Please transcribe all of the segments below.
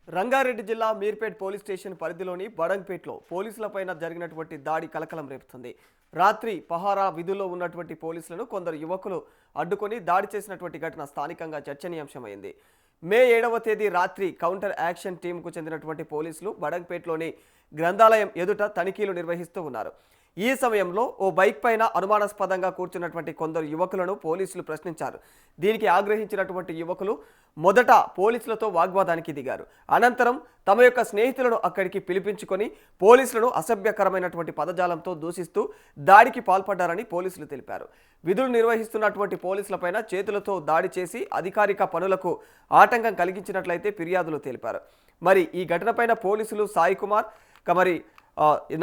రంగారెడ్డి జిల్లా Meerpet police station పరిధిలోని బడంగ్పేట్లో పోలీసులపైన జరిగినటువంటి దాడి కలకలం రేపుతుంది. రాత్రి పహారా విధుల్లో ఉన్నటువంటి పోలీసులను కొందరు యువకులు అడ్డుకొని దాడి చేసినటువంటి ఘటన స్థానికంగా చర్చనీయాంశమైంది. మే 7వ తేదీ రాత్రి కౌంటర్ యాక్షన్ టీంకు చెందినటువంటి పోలీసులు బడంగ్పేట్లోని గ్రంథాలయం ఎదుట తనిఖీలు నిర్వహిస్తూ ఉన్నారు. ఈ సమయంలో ఓ బైక్ పైన అనుమానాస్పదంగా కూర్చున్నటువంటి కొందరు యువకులను పోలీసులు ప్రశ్నించారు. దీనికి ఆగ్రహించినటువంటి యువకులు మొదట పోలీసులతో వాగ్వాదానికి దిగారు. అనంతరం తమ యొక్క స్నేహితులను అక్కడికి పిలిపించుకొని పోలీసులను అసభ్యకరమైనటువంటి పదజాలంతో దూషిస్తూ దాడికి పాల్పడ్డారని పోలీసులు తెలిపారు. విధులు నిర్వహిస్తున్నటువంటి పోలీసులపైన చేతులతో దాడి చేసి అధికారిక పనులకు ఆటంకం కలిగించినట్లయితే ఫిర్యాదులు తెలిపారు. మరి ఈ ఘటనపైన పోలీసులు సాయి కుమార్,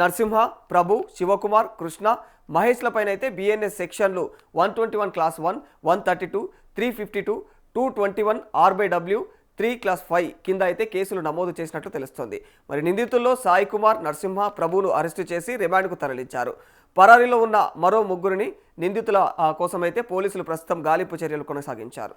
నరసింహ, ప్రభు, శివకుమార్, కృష్ణ, మహేష్లపైన అయితే బిఎన్ఎస్ సెక్షన్లు 121 క్లాస్ 1, 132, 352, 221 RBW 3 క్లాస్ 5 కింద అయితే కేసులు నమోదు చేసినట్లు తెలుస్తోంది. మరి నిందితుల్లో సాయి కుమార్, నరసింహ, ప్రభును అరెస్టు చేసి రిమాండ్కు తరలించారు. పరారీలో ఉన్న మరో ముగ్గురిని నిందితుల కోసమైతే పోలీసులు ప్రస్తుతం గాలింపు చర్యలు కొనసాగించారు.